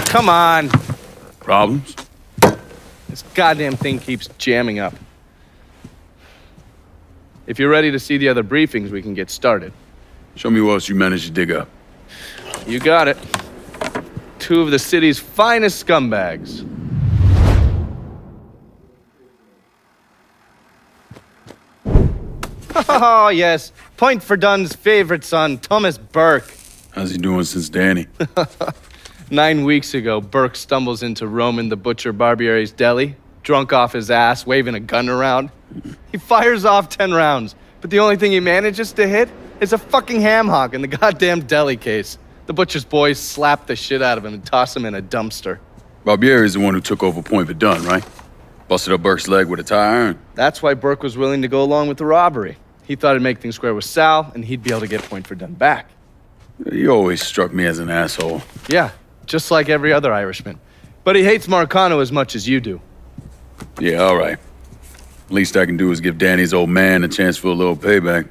Come on. Problems? This goddamn thing keeps jamming up. If you're ready to see the other briefings, we can get started. Show me what else you managed to dig up. You got it. 2 of the city's finest scumbags. Oh, yes. Point for Dunn's favorite son, Thomas Burke. How's he doing since Danny? 9 weeks ago, Burke stumbles into Roman the Butcher Barbiere's deli, drunk off his ass, waving a gun around. He fires off 10 rounds, but the only thing he manages to hit is a fucking ham hock in the goddamn deli case. The butcher's boys slap the shit out of him and toss him in a dumpster. Barbieri is the one who took over Point Verdun, right? Busted up Burke's leg with a tire iron. That's why Burke was willing to go along with the robbery. He thought it'd make things square with Sal, and he'd be able to get Point Verdun back. He always struck me as an asshole. Yeah, just like every other Irishman. But he hates Marcano as much as you do. Yeah, all right. Least I can do is give Danny's old man a chance for a little payback.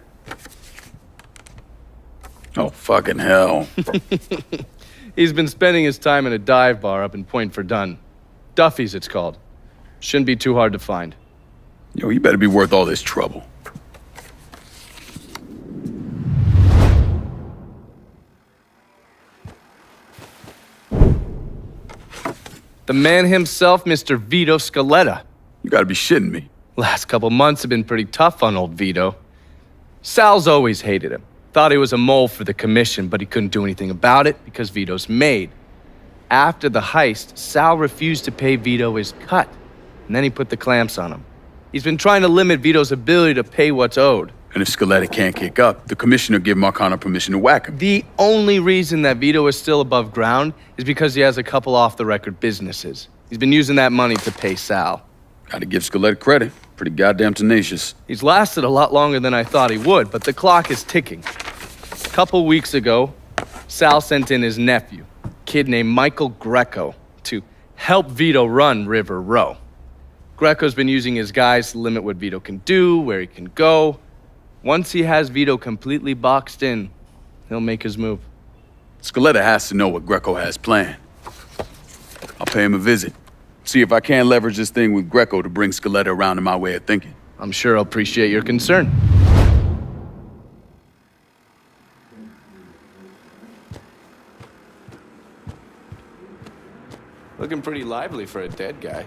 Oh, fucking hell. He's been spending his time in a dive bar up in Point Verdun. Duffy's, it's called. Shouldn't be too hard to find. Yo, you better be worth all this trouble. The man himself, Mr. Vito Scaletta. You gotta be shitting me. Last couple months have been pretty tough on old Vito. Sal's always hated him. Thought he was a mole for the commission, but he couldn't do anything about it because Vito's made. After the heist, Sal refused to pay Vito his cut, and then he put the clamps on him. He's been trying to limit Vito's ability to pay what's owed. And if Scaletta can't kick up, the commissioner give Marcano permission to whack him. The only reason that Vito is still above ground is because he has a couple off-the-record businesses. He's been using that money to pay Sal. Gotta give Scaletta credit. Pretty goddamn tenacious. He's lasted a lot longer than I thought he would, but the clock is ticking. A couple weeks ago, Sal sent in his nephew, a kid named Michael Greco, to help Vito run River Row. Greco's been using his guys to limit what Vito can do, where he can go. Once he has Vito completely boxed in, he'll make his move. Scaletta has to know what Greco has planned. I'll pay him a visit. See if I can't leverage this thing with Greco to bring Scaletta around to my way of thinking. I'm sure he'll appreciate your concern. Looking pretty lively for a dead guy.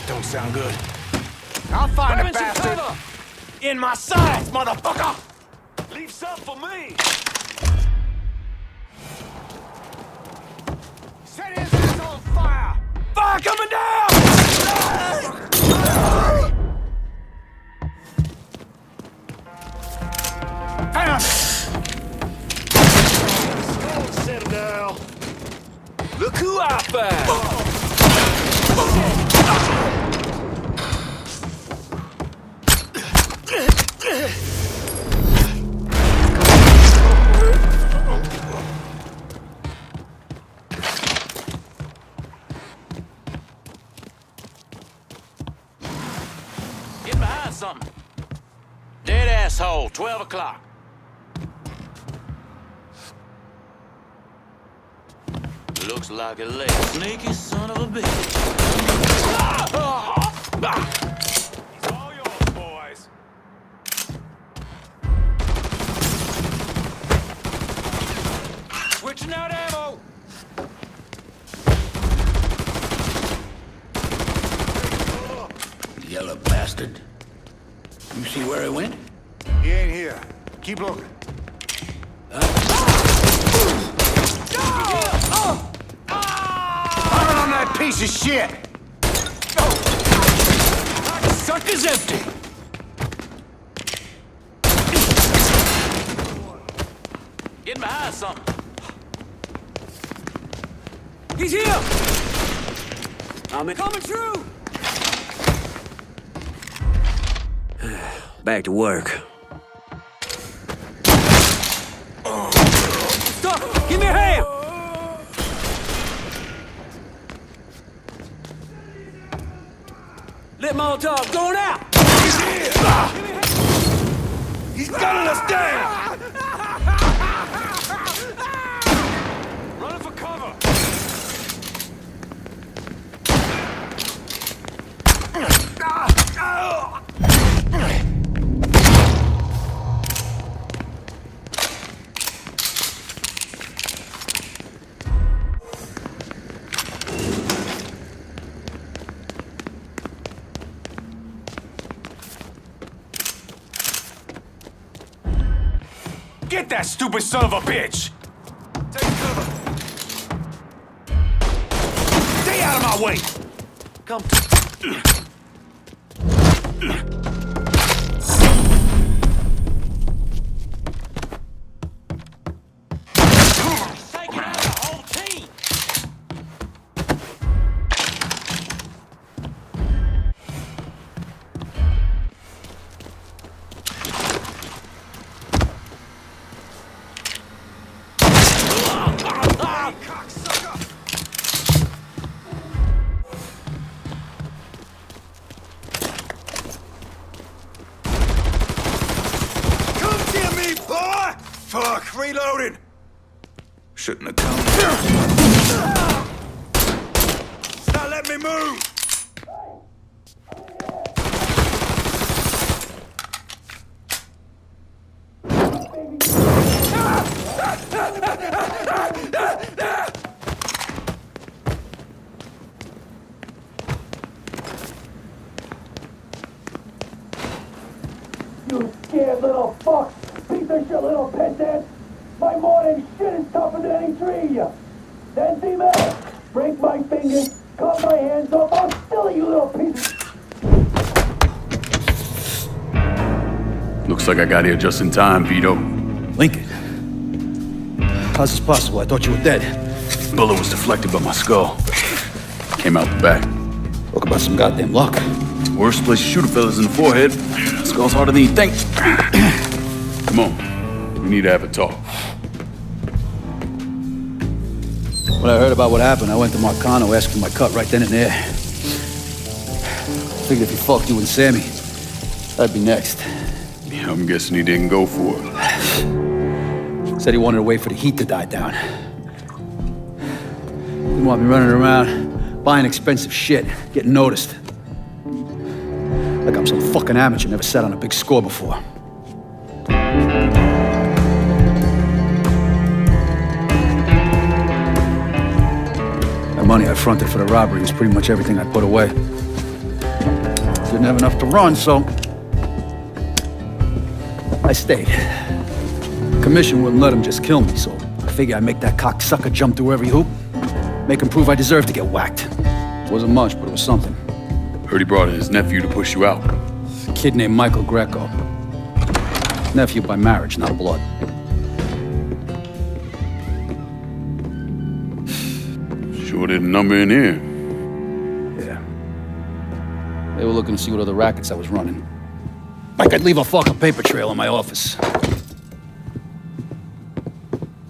Don't sound good. I'll find a bastard. In my sights, motherfucker! Leave some for me! Set his ass on fire! Fire coming down! Found it! Settle down. Look who I found! Get behind something. Dead asshole, 12 o'clock. Looks like a late sneaky son of a bitch. It's all yours, boys. Switching out ammo! Yellow bastard. You see where he went? He ain't here. Keep looking. Fire on that piece of shit! Sucker's empty. Getting behind something. He's here! Coming through! Back to work. Stop! Give me a hand! Lit Molotov going out! He's gunning us down! Running for cover! Get that stupid son of a bitch! Take cover! Stay out of my way! Come. Taking out the whole team. Come get me, boy! Fuck, reloading! Shouldn't have come. Stop letting me move! You scared little fuck! Piece of shit little piss ass! My morning shit is tougher than any tree! Then see me! Break my fingers, cut my hands off, I'll still you little piece of... Looks like I got here just in time, Vito. Lincoln. How's this possible? I thought you were dead. Bullet was deflected by my skull. Came out the back. Talk about some goddamn luck. Worst place to shoot a fella's in the forehead. Skull's harder than you think. Come on. We need to have a talk. When I heard about what happened, I went to Marcano, asked for my cut right then and there. Figured if he fucked you and Sammy, I'd be next. Yeah, I'm guessing he didn't go for it. Said he wanted to wait for the heat to die down. Didn't want me running around, buying expensive shit, getting noticed. Like I'm some fucking amateur, never sat on a big score before. The money I fronted for the robbery was pretty much everything I put away. Didn't have enough to run, so I stayed. Commission wouldn't let him just kill me, so I figured I'd make that cocksucker jump through every hoop. Make him prove I deserve to get whacked. Wasn't much, but it was something. Heard he brought in his nephew to push you out. A kid named Michael Greco. Nephew by marriage, not blood. Sure did a number in here. Yeah. They were looking to see what other rackets I was running. Like I'd leave a fucking paper trail in my office.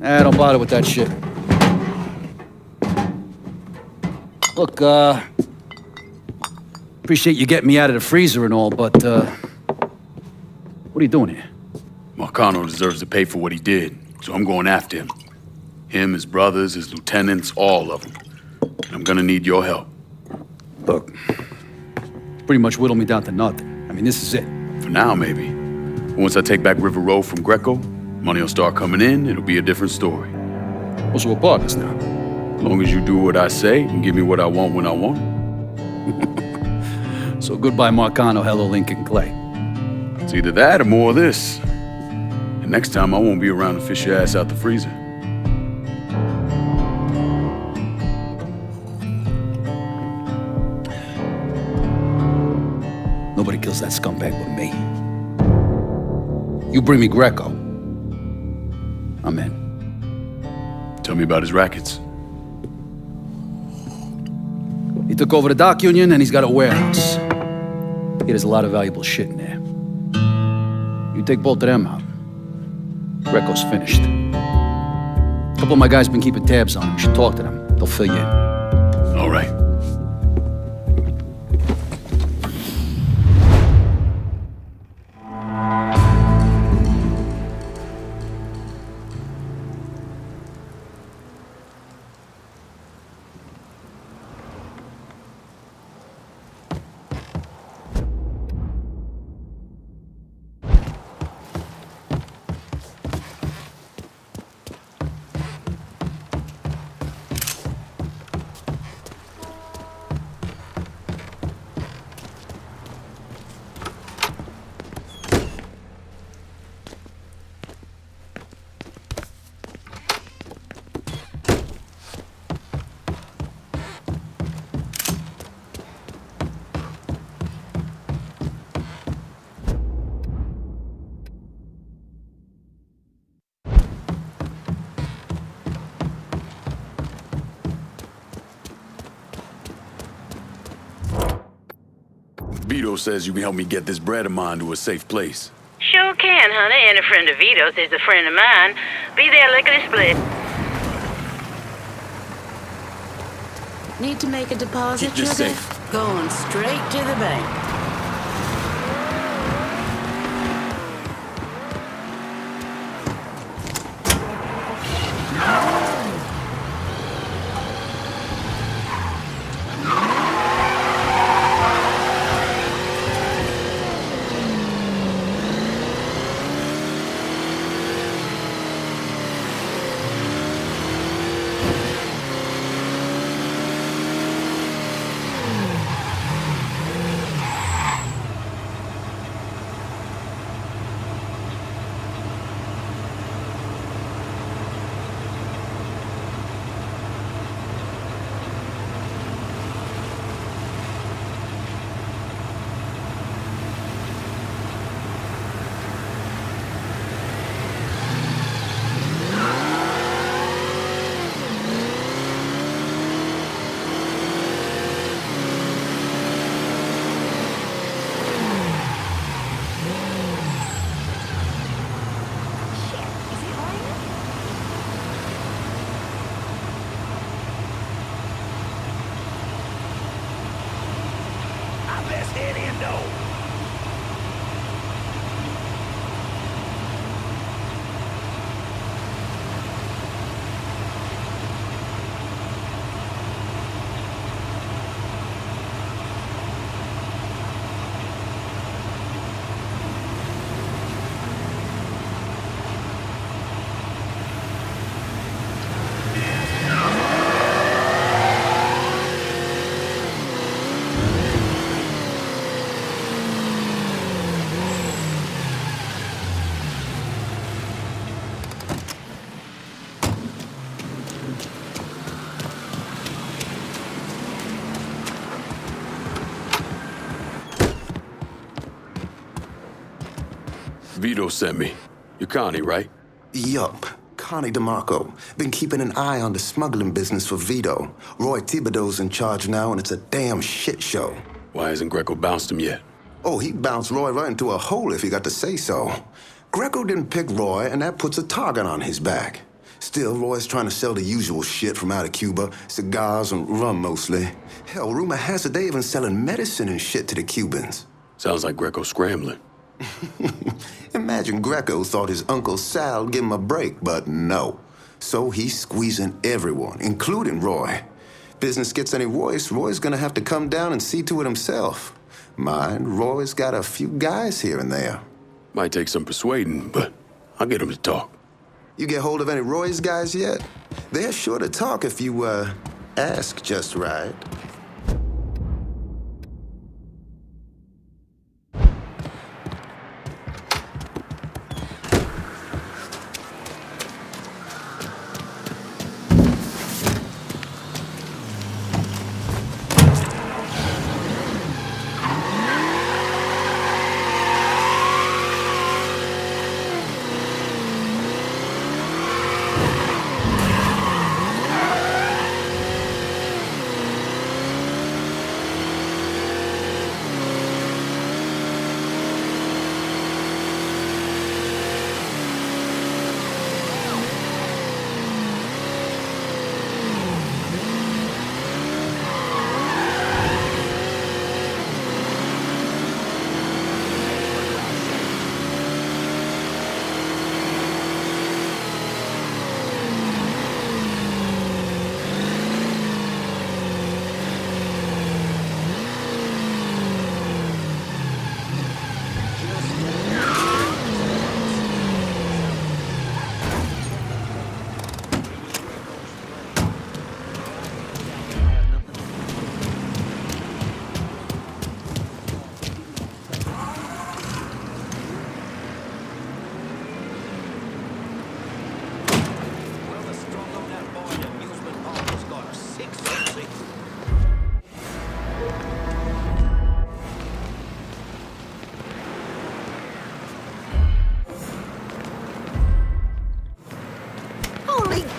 Don't bother with that shit. Look, appreciate you getting me out of the freezer and all, but, what are you doing here? Marcano deserves to pay for what he did, so I'm going after him. Him, his brothers, his lieutenants, all of them. And I'm gonna need your help. Look, pretty much whittled me down to nothing. I mean, this is it. For now, maybe. Once I take back River Road from Greco, money will start coming in, it'll be a different story. Well, so we're partners now. As long as you do what I say and give me what I want when I want it. So goodbye, Marcano, hello, Lincoln Clay. It's either that or more of this. And next time, I won't be around to fish your ass out the freezer. Nobody kills that scumbag but me. You bring me Greco, I'm in. Tell me about his rackets. He took over the dock union and he's got a warehouse. There's a lot of valuable shit in there. You take both of them out, Greco's finished. A couple of my guys been keeping tabs on him. You should talk to them. They'll fill you in. All right. Vito says you can help me get this bread of mine to a safe place. Sure can, honey. And a friend of Vito's is a friend of mine. Be there lickety-split. Need to make a deposit, Keep this sugar? safe. Going straight to the bank. Vito sent me. You're Connie, right? Yup. Connie DeMarco. Been keeping an eye on the smuggling business for Vito. Roy Thibodeau's in charge now, and it's a damn shit show. Why hasn't Greco bounced him yet? Oh, he bounced Roy right into a hole if he got to say so. Greco didn't pick Roy, and that puts a target on his back. Still, Roy's trying to sell the usual shit from out of Cuba, cigars and rum mostly. Hell, rumor has it they even selling medicine and shit to the Cubans. Sounds like Greco's scrambling. Imagine Greco thought his Uncle Sal would give him a break, but no. So he's squeezing everyone, including Roy. Business gets any worse, Roy's gonna have to come down and see to it himself. Mind, Roy's got a few guys here and there. Might take some persuading, but I'll get him to talk. You get hold of any Roy's guys yet? They're sure to talk if you, ask just right.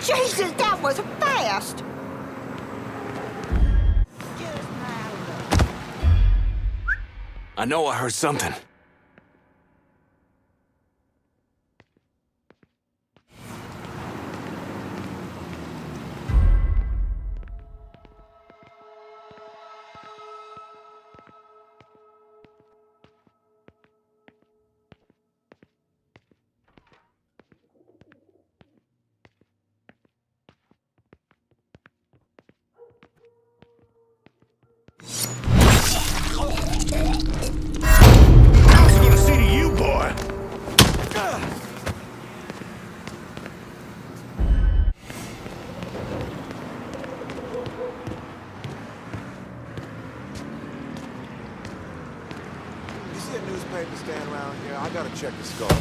Jesus, that was fast! I know I heard something. Stand around here. I gotta check the scope.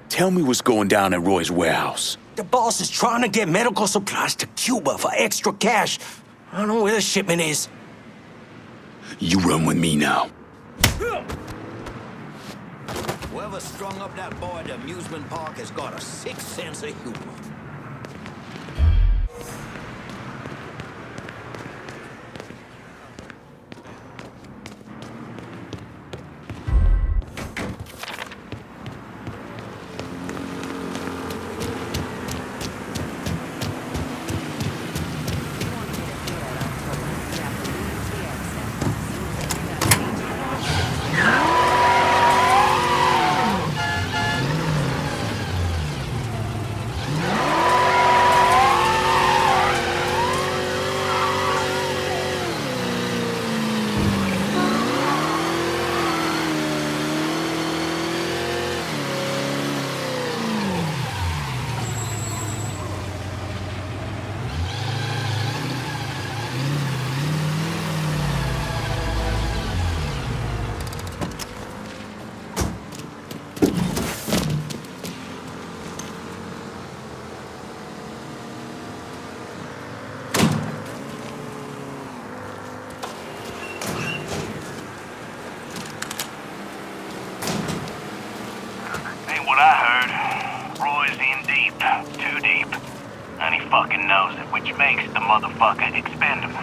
Tell me what's going down at Roy's warehouse. The boss is trying to get medical supplies to Cuba for extra cash. I don't know where the shipment is. You run with me now. Whoever strung up that boy at the amusement park has got a sick sense of humor. fucking knows it, which makes the motherfucker expendable.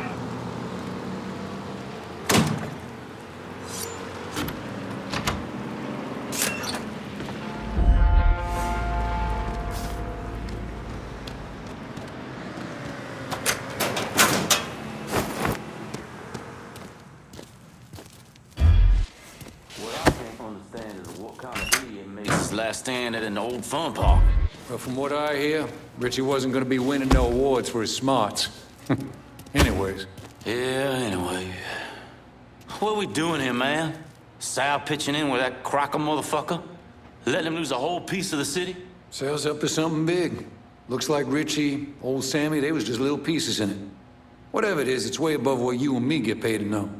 Last stand at an old fun park. Well, from what I hear, Richie wasn't gonna be winning no awards for his smarts. Anyways. Yeah, anyway. What are we doing here, man? Sal pitching in with that Crocker motherfucker? Letting him lose a whole piece of the city? Sal's up to something big. Looks like Richie, old Sammy, they was just little pieces in it. Whatever it is, it's way above what you and me get paid to know.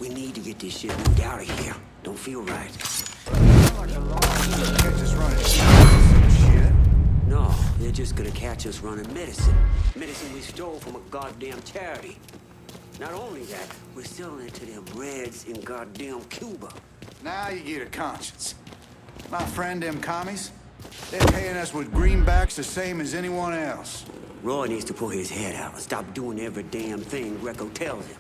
We need to get this shit moved out of here. Don't feel right. Just running shit. No, they're just gonna catch us running medicine. Medicine we stole from a goddamn charity. Not only that, we're selling it to them Reds in goddamn Cuba. Now you get a conscience. My friend, them commies, they're paying us with greenbacks the same as anyone else. Roy needs to pull his head out and stop doing every damn thing Greco tells him.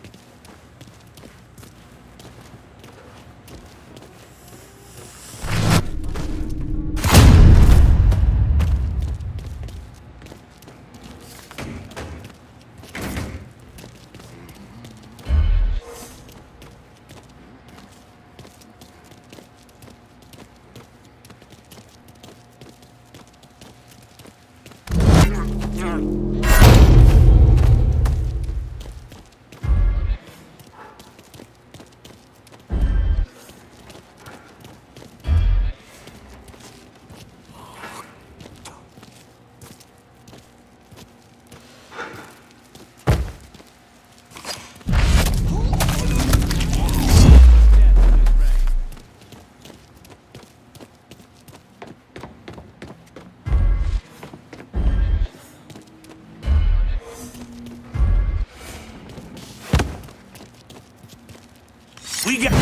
We got...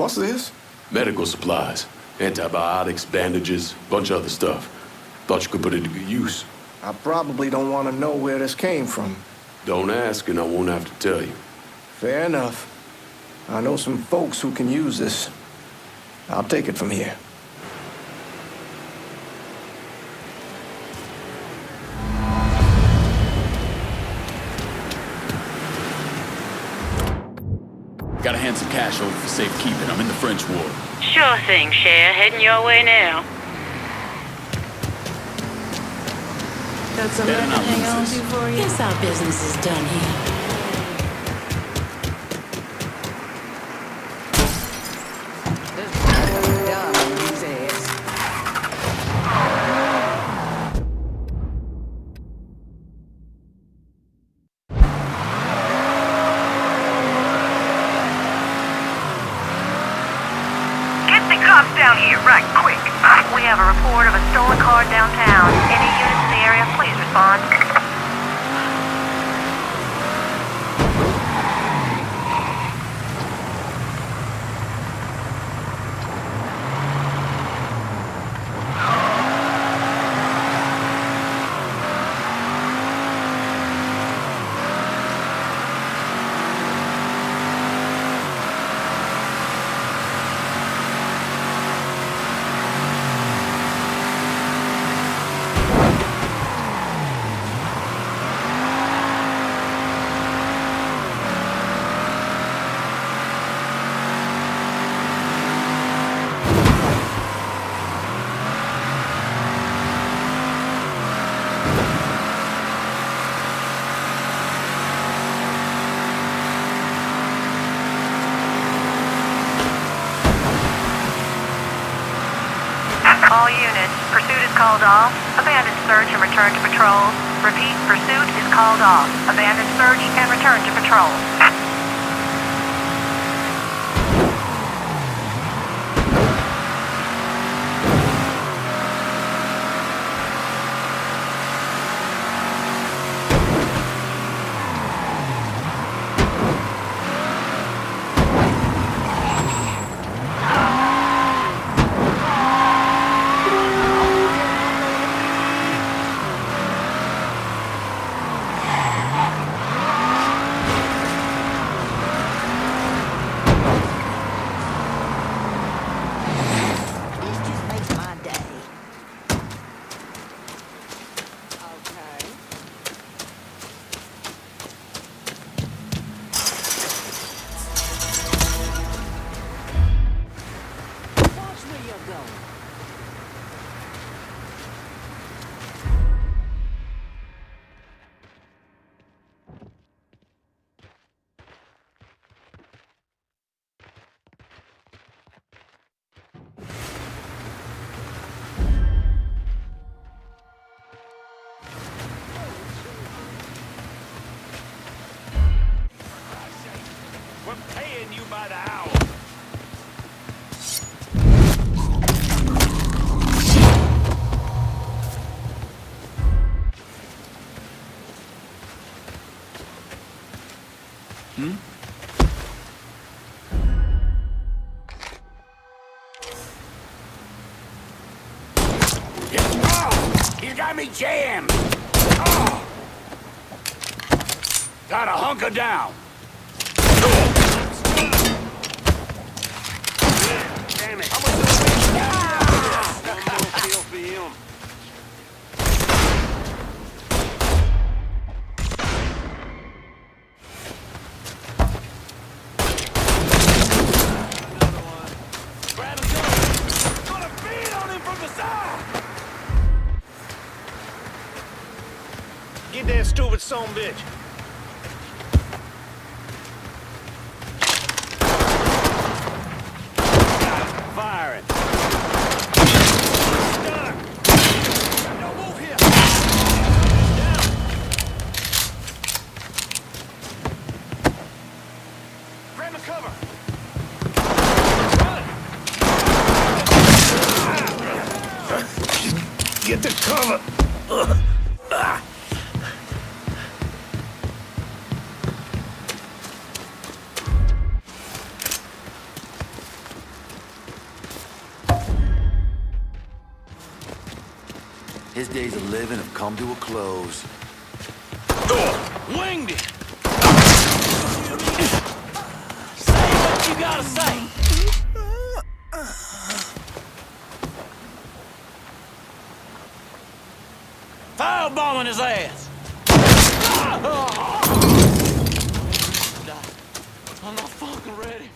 What's this? Medical supplies. Antibiotics, bandages, bunch of other stuff. Thought you could put it to good use. I probably don't want to know where this came from. Don't ask and I won't have to tell you. Fair enough. I know some folks who can use this. I'll take it from here. Gotta hand some cash over for safekeeping. I'm in the French Ward. Sure thing, Cher. Heading your way now. Got something I can hang on to for you? Guess our business is done here. Down here, right, quick. We have a report of a stolen car downtown. Any units in the area, please respond. All units, pursuit is called off. Abandon search and return to patrol. Repeat, pursuit is called off. Abandon search and return to patrol. by the hour. He's got me jammed! Oh. Gotta hunker down! Damn it! One more kill for him. Another one. Grab him, go! Gonna beat on him from the side! Get that stupid son of a bitch. Firing. Stuck. Got no move here. Down. Grab the cover. Run. Get the cover. His days of living have come to a close. Winged it! Say what you gotta say! Firebombing his ass! I'm not fucking ready.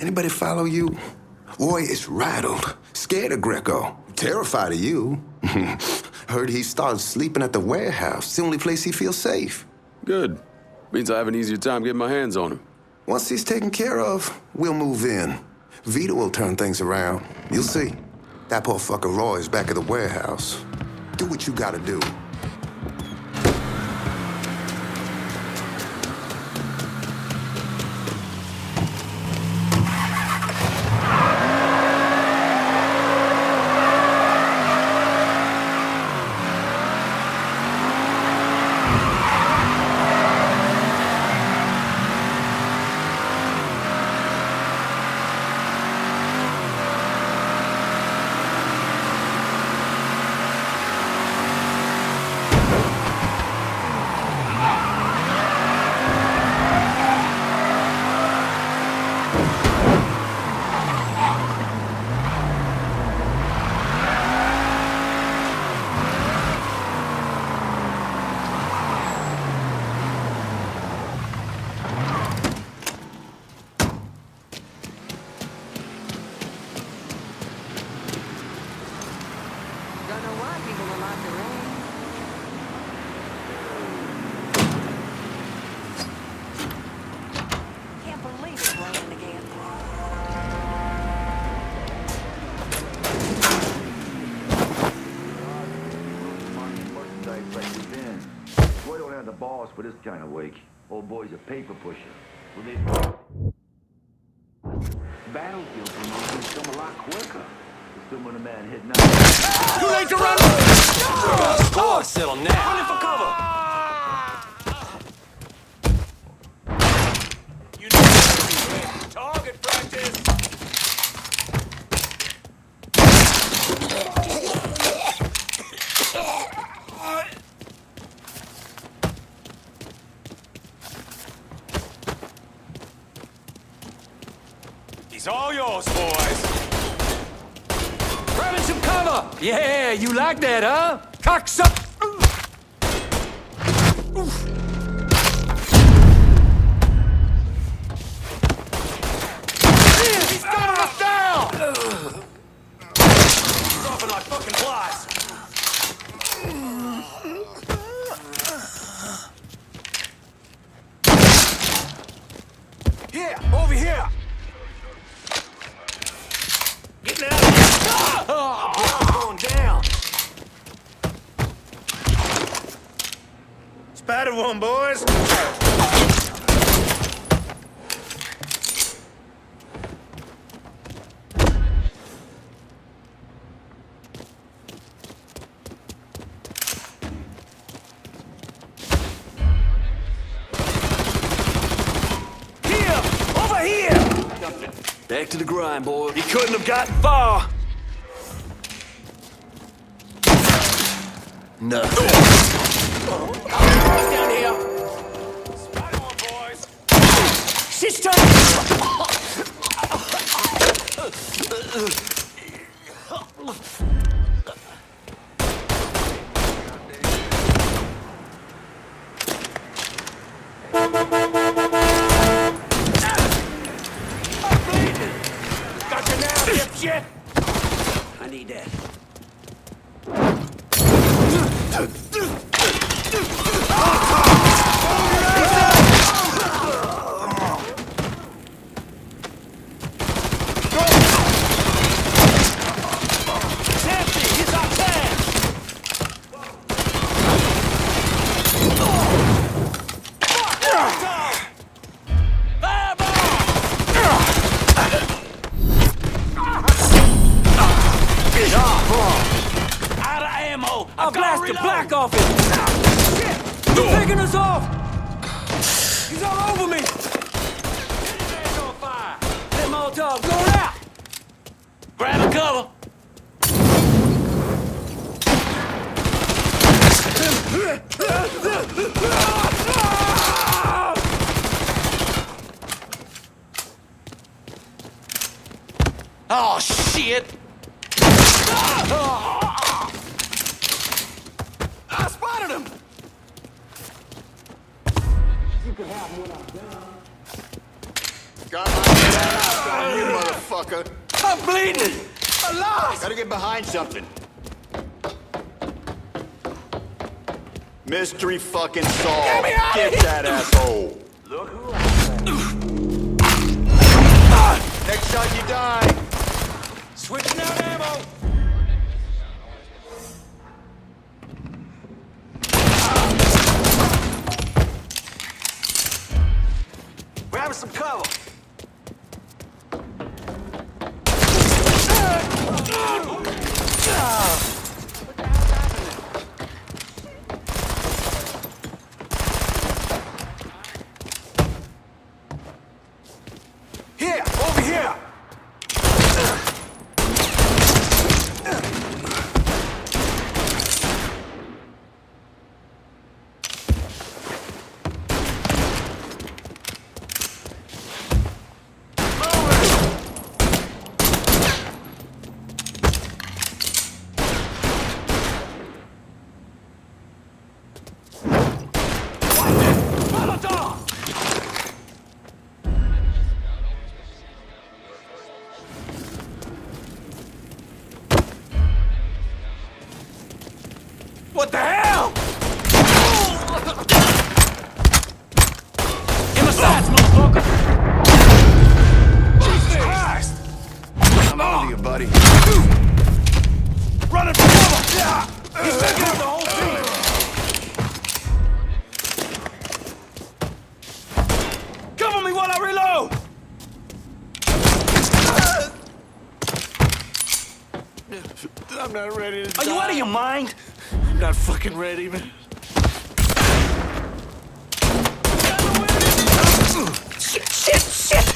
Anybody follow you? Roy is rattled, scared of Greco, terrified of you. Heard he started sleeping at the warehouse. It's the only place he feels safe. Good. Means I have an easier time getting my hands on him. Once he's taken care of, we'll move in. Vito will turn things around. You'll see. That poor fucker Roy is back at the warehouse. Do what you gotta do. For this kind of wake. Old boy's a paper pusher. Battlefield promotions come a lot quicker. Still when a man hitting out. Too late to run! Score, settle now. Running for cover. You know what? Target practice! It's all yours, boys. Grabbing some cover! Yeah, you like that, huh? Cocks up! He's got us down! Dropping like fucking flies. Here, over here! Getting out of here! Going down! Spotted one, boys! Back to the grind, boy. He couldn't have gotten far. Nothing. Down here. Spider-Man, boys. Shit's turning. Got you now, dipshit. I need that. I'll blast the black off him! He's taking us off! He's all over me! He's on fire! That Molotov going out! Grab a cover! Oh, shit! I spotted him! You can have what I've done. Got my ass on you, motherfucker. I'm bleeding! I'm lost! Gotta get behind something. Mystery fucking solved. Get me out of Get here! that asshole. Look who Next shot, you die. Switching out ammo! Grab some cover! Here! Over here! What the hell? In my sights, motherfucker! Jesus Christ! I'm on to you, buddy. Running for cover! He's taking out the whole team! Cover me while I reload! I'm not ready to Are you out of your mind? I'm not fucking ready, man. Shit, shit, shit!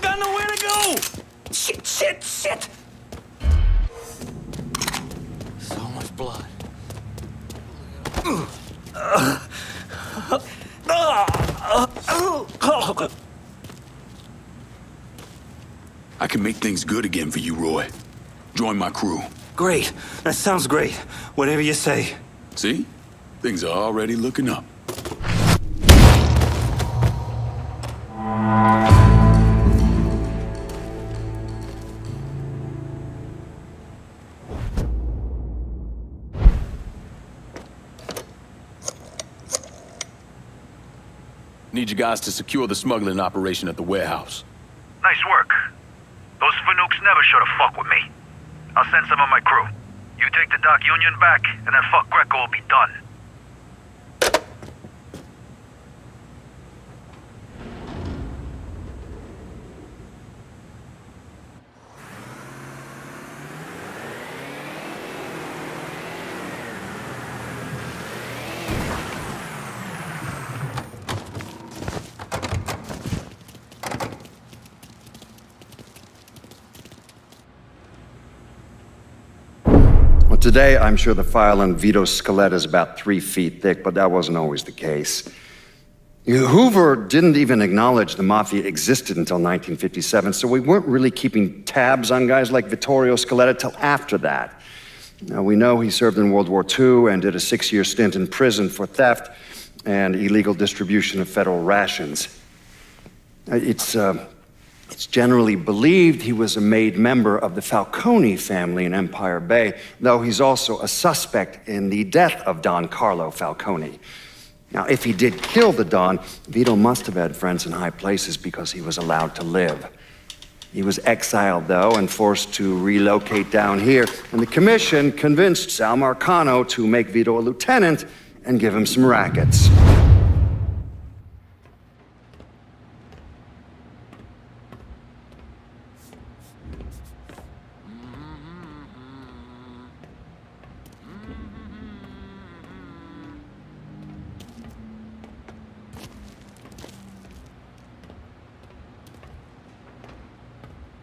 Got nowhere to go! Shit, shit, shit! So much blood. I can make things good again for you, Roy. Join my crew. Great. That sounds great. Whatever you say. See? Things are already looking up. Need you guys to secure the smuggling operation at the warehouse. Nice work. Those Fanooks never should have fucked with me. I'll send some of my crew. You take the Dock Union back, and then fuck Greco will be done. Today, I'm sure the file on Vito's skeleton is about 3 feet thick, but that wasn't always the case. Hoover didn't even acknowledge the Mafia existed until 1957, so we weren't really keeping tabs on guys like Vittorio Scaletta till after that. Now, we know he served in World War II and did a 6-year stint in prison for theft and illegal distribution of federal rations. It's generally believed he was a made member of the Falcone family in Empire Bay, though he's also a suspect in the death of Don Carlo Falcone. Now, if he did kill the Don, Vito must have had friends in high places because he was allowed to live. He was exiled, though, and forced to relocate down here, and the commission convinced Sal Marcano to make Vito a lieutenant and give him some rackets.